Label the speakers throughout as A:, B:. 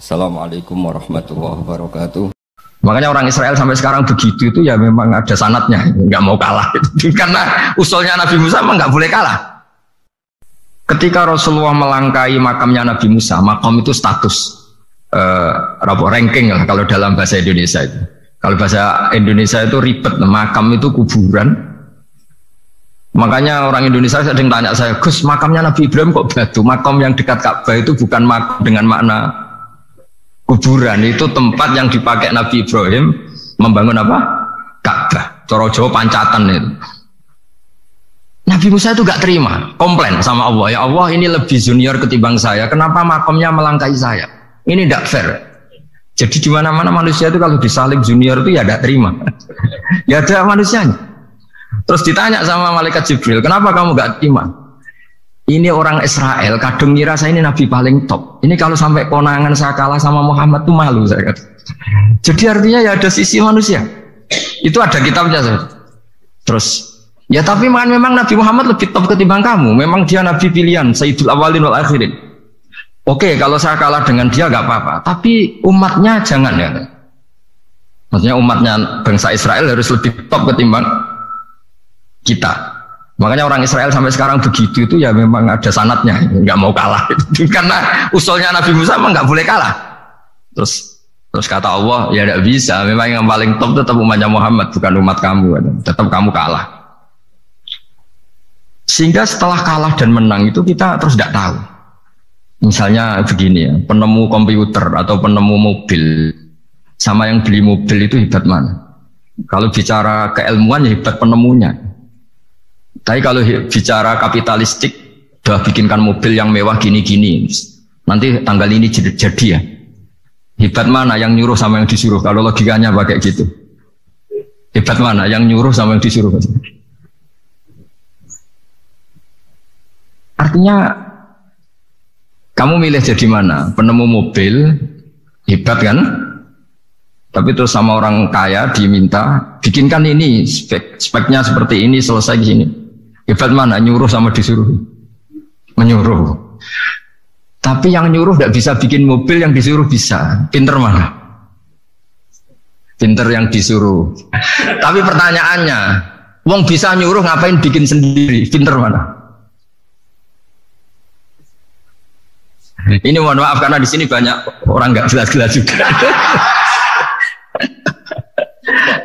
A: Assalamualaikum warahmatullahi wabarakatuh.
B: Makanya orang Israel sampai sekarang begitu itu ya memang ada sanatnya, nggak mau kalah. Karena usulnya Nabi Musa memang nggak boleh kalah. Ketika Rasulullah melangkai makamnya Nabi Musa, makam itu status ranking lah kalau dalam bahasa Indonesia itu. Kalau bahasa Indonesia itu ribet, makam itu kuburan. Makanya orang Indonesia sering tanya saya, Gus, makamnya Nabi Ibrahim kok batu? Makam yang dekat Ka'bah itu bukan makam dengan makna kuburan, itu tempat yang dipakai Nabi Ibrahim membangun apa? Ka'bah. Coro Jawa pancatan itu. Nabi Musa itu gak terima, komplain sama Allah. Ya Allah, ini lebih junior ketimbang saya. Kenapa makamnya melangkai saya? Ini tidak fair. Jadi di mana-mana manusia itu kalau disalib junior itu ya tidak terima. Ya ada manusianya. Terus ditanya sama malaikat Jibril, kenapa kamu gak terima? Ini orang Israel, kadang ngira saya ini nabi paling top. Ini kalau sampai konangan saya kalah sama Muhammad tuh malu saya kata. Jadi artinya ya ada sisi manusia. Itu ada kitabnya. Terus, ya tapi memang Nabi Muhammad lebih top ketimbang kamu. Memang dia nabi pilihan, Sayyidul Awalin wal Akhirin. Oke, kalau saya kalah dengan dia gak apa-apa. Tapi umatnya jangan ya. Maksudnya umatnya bangsa Israel harus lebih top ketimbang kita. Makanya orang Israel sampai sekarang begitu itu ya memang ada sanatnya, nggak mau kalah. Karena usulnya Nabi Musa memang nggak boleh kalah. Terus kata Allah, ya tidak bisa. Memang yang paling top tetap umatnya Muhammad, bukan umat kamu. Tetap kamu kalah. Sehingga setelah kalah dan menang itu kita terus tidak tahu. Misalnya begini ya, penemu komputer atau penemu mobil sama yang beli mobil itu hebat mana? Kalau bicara keilmuan ya hebat penemunya. Tapi kalau bicara kapitalistik, udah bikinkan mobil yang mewah gini-gini, nanti tanggal ini jadi ya. Hebat mana yang nyuruh sama yang disuruh? Kalau logikanya pakai gitu. Hebat mana yang nyuruh sama yang disuruh? Artinya kamu milih jadi mana? Penemu mobil, hebat kan? Tapi terus sama orang kaya diminta, bikinkan ini, speknya seperti ini, selesai di sini. Hebat mana? Nyuruh sama disuruh? Menyuruh. Tapi yang nyuruh tidak bisa bikin mobil, yang disuruh bisa. Pinter mana? Pinter yang disuruh. Tapi pertanyaannya, wong bisa nyuruh ngapain bikin sendiri? Pinter mana? Ini mohon maaf karena di sini banyak orang nggak jelas-jelas juga.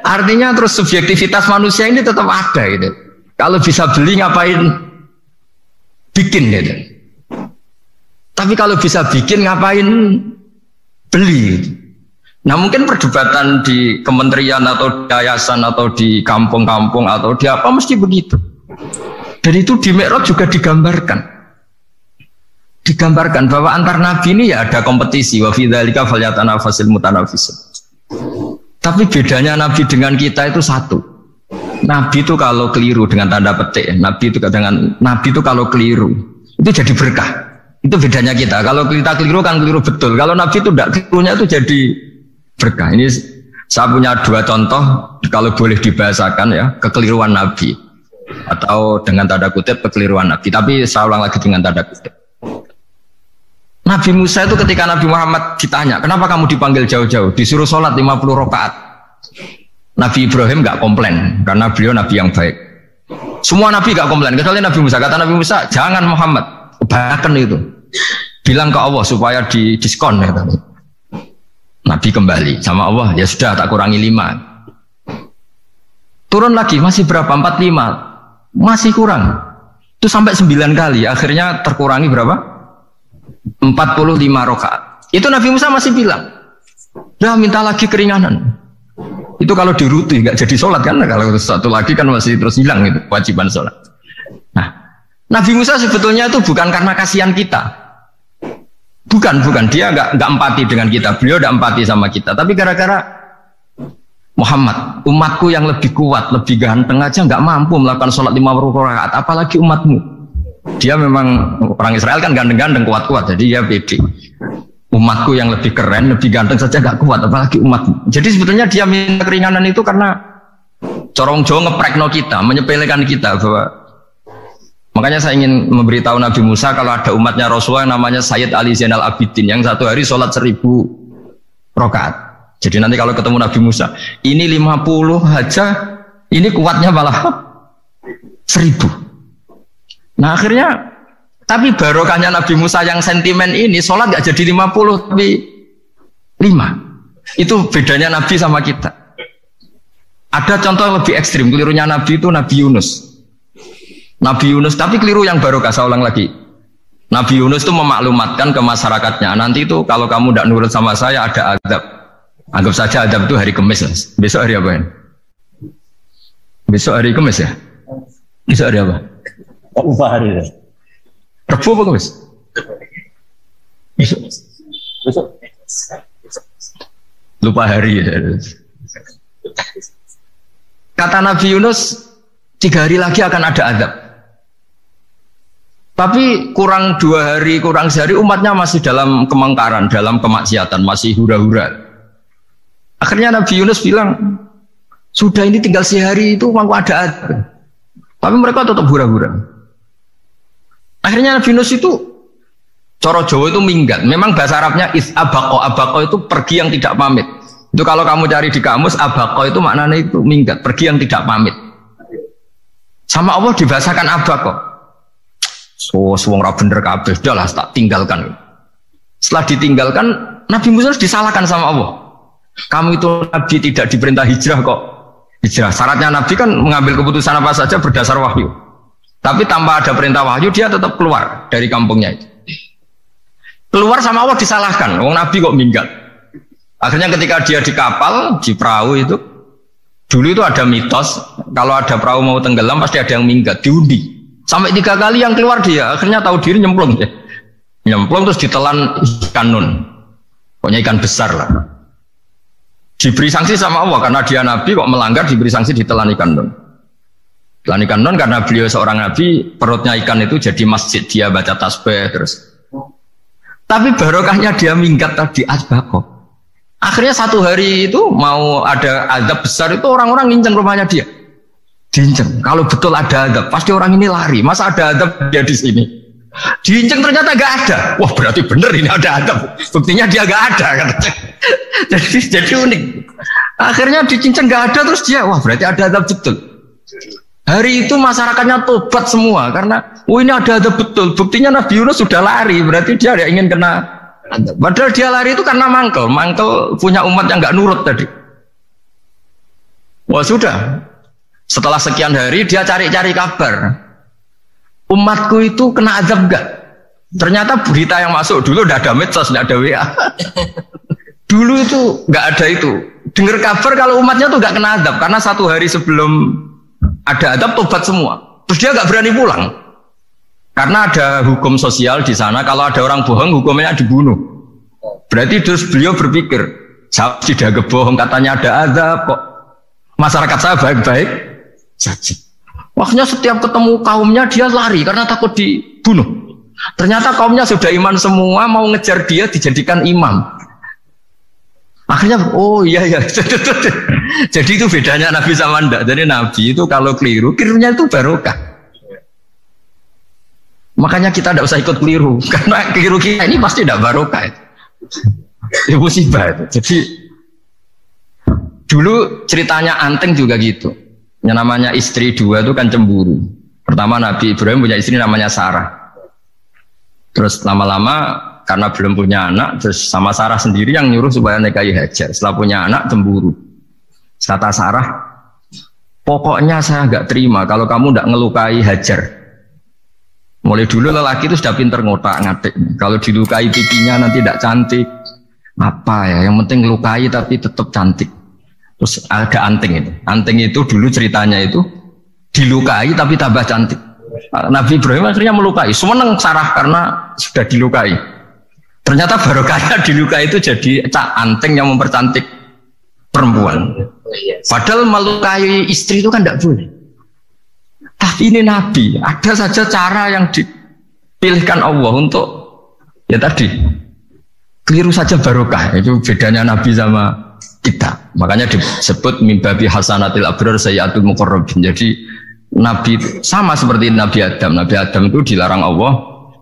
B: Artinya terus subjektivitas manusia ini tetap ada gitu. Kalau bisa beli ngapain bikin gitu. Tapi kalau bisa bikin ngapain beli. Nah mungkin perdebatan di kementerian atau di yayasan atau di kampung-kampung atau di apa mesti begitu. Dan itu di Mi'raj juga digambarkan bahwa antar nabi ini ya ada kompetisi. Wa fi dzalika falyatanafasil mutanafisun. Tapi bedanya nabi dengan kita itu satu. Nabi itu kalau keliru dengan tanda petik, nabi itu kalau keliru itu jadi berkah. Itu bedanya kita. Kalau kita keliru kan keliru betul. Kalau nabi itu tidak kelirunya itu jadi berkah. Ini saya punya dua contoh kalau boleh dibahasakan ya, kekeliruan nabi atau dengan tanda kutip kekeliruan nabi. Tapi saya ulang lagi dengan tanda kutip. Nabi Musa itu ketika Nabi Muhammad ditanya, kenapa kamu dipanggil jauh-jauh? Disuruh sholat 50 rakaat. Nabi Ibrahim nggak komplain karena beliau nabi yang baik. Semua nabi nggak komplain kecuali Nabi Musa. Kata Nabi Musa, jangan Muhammad, kebanyakan itu. Bilang ke Allah supaya didiskon. Ya. Nabi kembali sama Allah, ya sudah tak kurangi 5. Turun lagi masih berapa? 45. Masih kurang. Itu sampai 9 kali. Akhirnya terkurangi berapa? 45 rakaat. Itu Nabi Musa masih bilang, udah minta lagi keringanan. Itu kalau diruti nggak jadi sholat kan? Kalau satu lagi kan masih terus hilang itu kewajiban sholat. Nah, Nabi Musa sebetulnya itu bukan karena kasihan kita, bukan dia nggak empati dengan kita, beliau nggak empati sama kita, tapi gara-gara Muhammad, umatku yang lebih kuat, lebih ganteng aja nggak mampu melakukan sholat 50 rakaat, apalagi umatmu. Dia memang orang Israel kan ganteng-ganteng, kuat-kuat, jadi dia pede. Umatku yang lebih keren, lebih ganteng saja gak kuat, apalagi umatmu. Jadi sebetulnya dia minta keringanan itu karena corong Jawa ngeprekno kita, menyepelekan kita bahwa Makanya saya ingin memberitahu Nabi Musa kalau ada umatnya Rasulullah yang namanya Sayyid Ali Zainal Abidin yang satu hari sholat 1000 rakaat. Jadi nanti kalau ketemu Nabi Musa, ini 50 aja, ini kuatnya malah 1000. Nah akhirnya, tapi barokahnya Nabi Musa yang sentimen ini, sholat gak jadi 50 tapi 5. Itu bedanya Nabi sama kita. Ada contoh yang lebih ekstrim, kelirunya Nabi itu Nabi Yunus. Nabi Yunus, tapi keliru yang barokah, saya ulang lagi. Nabi Yunus itu memaklumatkan ke masyarakatnya, nanti itu kalau kamu tidak nurut sama saya ada azab. Anggap saja azab itu hari Kamis. Besok hari apa ya? Besok hari Kamis ya? Besok hari apa?
C: Lupa hari ya.
B: Rabu apa Kamis?
C: Besok.
B: Lupa hari ya. Kata Nabi Yunus, 3 hari lagi akan ada azab. Tapi kurang 2 hari, kurang sehari umatnya masih dalam kemungkaran, dalam kemaksiatan, masih hura-hura. Akhirnya Nabi Yunus bilang, sudah ini tinggal sehari itu mau ada azab. Tapi mereka tetap hura-hura. Akhirnya Nabi Yunus itu, coro Jawa itu minggat. Memang bahasa Arabnya abako. Abako itu pergi yang tidak pamit. Itu kalau kamu cari di kamus, abako itu maknanya itu minggat, pergi yang tidak pamit. Sama Allah dibahasakan abako. So, wong ra bener kabeh, udahlah tak tinggalkan. Setelah ditinggalkan, Nabi Musa disalahkan sama Allah. Kamu itu Nabi tidak diperintah hijrah kok. Hijrah, syaratnya Nabi kan mengambil keputusan apa saja berdasar wahyu. Tapi tanpa ada perintah wahyu, dia tetap keluar dari kampungnya itu. Keluar sama Allah disalahkan, wong Nabi kok minggat. Akhirnya ketika dia di kapal, di perahu itu, dulu itu ada mitos, kalau ada perahu mau tenggelam pasti ada yang minggat, diundi. Sampai 3 kali yang keluar dia, akhirnya tahu diri nyemplung ya. Nyemplung terus ditelan ikan nun. Pokoknya ikan besar lah. Diberi sanksi sama Allah karena dia Nabi kok melanggar, diberi sanksi ditelan ikan nun. Telan ikan nun karena beliau seorang Nabi, perutnya ikan itu jadi masjid, dia baca tasbih terus. Tapi barokahnya dia minggat tadi azbako. Akhirnya 1 hari itu mau ada azab besar itu orang-orang nginceng rumahnya dia. Diinceng. Kalau betul ada azab, pasti orang ini lari. Masa ada azab dia di sini? Diinceng ternyata gak ada. Wah berarti bener ini ada azab. Buktinya dia gak ada. Katanya. jadi unik. Akhirnya dicinceng gak ada terus dia. Wah berarti ada azab betul. Hari itu masyarakatnya tobat semua karena ini ada azab betul. Buktinya Nabi Yunus sudah lari. Berarti dia tidak ingin kena azab. Padahal dia lari itu karena mangkel. Mangkel punya umat yang gak nurut tadi. Wah sudah. Setelah sekian hari dia cari-cari kabar. Umatku itu kena azab enggak? Ternyata berita yang masuk dulu udah ada medsos, enggak ada WA. Dulu itu enggak ada itu. Dengar kabar kalau umatnya tuh enggak kena azab karena 1 hari sebelum ada azab tobat semua. Terus dia enggak berani pulang. Karena ada hukum sosial di sana, kalau ada orang bohong hukumnya dibunuh. Berarti terus beliau berpikir, saya tidak bohong katanya ada azab kok. Masyarakat saya baik-baik saja. Waktunya setiap ketemu kaumnya dia lari karena takut dibunuh. Ternyata kaumnya sudah iman semua, mau ngejar dia dijadikan imam. Akhirnya oh iya. Jadi itu bedanya Nabi sama ndak. Jadi Nabi itu kalau kelirunya itu barokah. Makanya kita tidak usah ikut keliru karena keliru kita ini pasti tidak barokah. Itu musibah itu. Jadi dulu ceritanya Anteng juga gitu. Yang namanya istri 2 itu kan cemburu. Pertama Nabi Ibrahim punya istri namanya Sarah. Terus lama-lama karena belum punya anak, terus sama Sarah sendiri yang nyuruh supaya nikahi Hajar. Setelah punya anak cemburu. Kata Sarah, pokoknya saya nggak terima kalau kamu nggak ngelukai Hajar. Mulai dulu lelaki itu sudah pinter ngotak-ngatik. Kalau dilukai pipinya nanti tidak cantik. Apa ya? Yang penting ngelukai tapi tetap cantik. Terus ada Anteng itu. Anteng itu dulu ceritanya itu dilukai tapi tambah cantik. Nabi Ibrahim akhirnya melukai. Seneng Sarah karena sudah dilukai. Ternyata barokahnya dilukai itu jadi Anteng yang mempercantik perempuan. Padahal melukai istri itu kan tidak boleh. Tapi ini Nabi. Ada saja cara yang dipilihkan Allah untuk ya tadi keliru saja barokah. Itu bedanya Nabi sama kita. Makanya disebut mimbabi hasanatil abrar sayyatul muqarrabin. Jadi Nabi sama seperti Nabi Adam. Nabi Adam itu dilarang Allah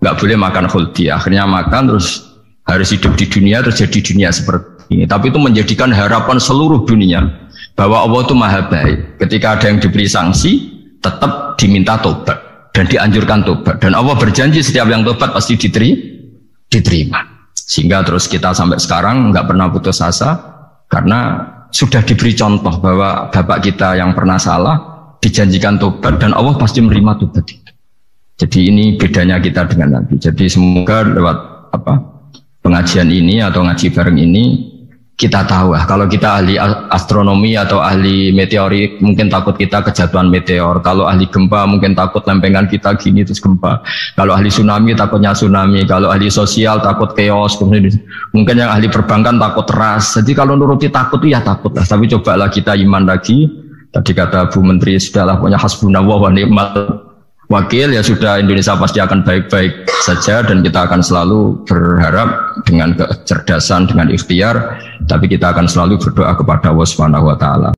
B: nggak boleh makan khuldi. Akhirnya makan terus harus hidup di dunia, terus jadi dunia seperti ini. Tapi itu menjadikan harapan seluruh dunia bahwa Allah itu maha baik. Ketika ada yang diberi sanksi, tetap diminta tobat dan dianjurkan tobat. Dan Allah berjanji setiap yang tobat pasti diterima. Sehingga terus kita sampai sekarang nggak pernah putus asa karena sudah diberi contoh bahwa bapak kita yang pernah salah dijanjikan tobat dan Allah pasti menerima tobat itu. Jadi ini bedanya kita dengan Nabi. Jadi semoga lewat pengajian ini atau ngaji bareng ini kita tahu kalau kita ahli astronomi atau ahli meteorik mungkin takut kita kejatuhan meteor. Kalau ahli gempa mungkin takut lempengan kita gini terus gempa. Kalau ahli tsunami takutnya tsunami. Kalau ahli sosial takut chaos. Mungkin yang ahli perbankan takut ras. Jadi kalau nuruti takut ya takut lah. Tapi cobalah kita iman lagi. Tadi kata Bu Menteri sudahlah punya hasbunallah wa ni'mal wakil, ya sudah, Indonesia pasti akan baik-baik saja dan kita akan selalu berharap dengan kecerdasan, dengan ikhtiar, tapi kita akan selalu berdoa kepada Allah Subhanahu wa taala.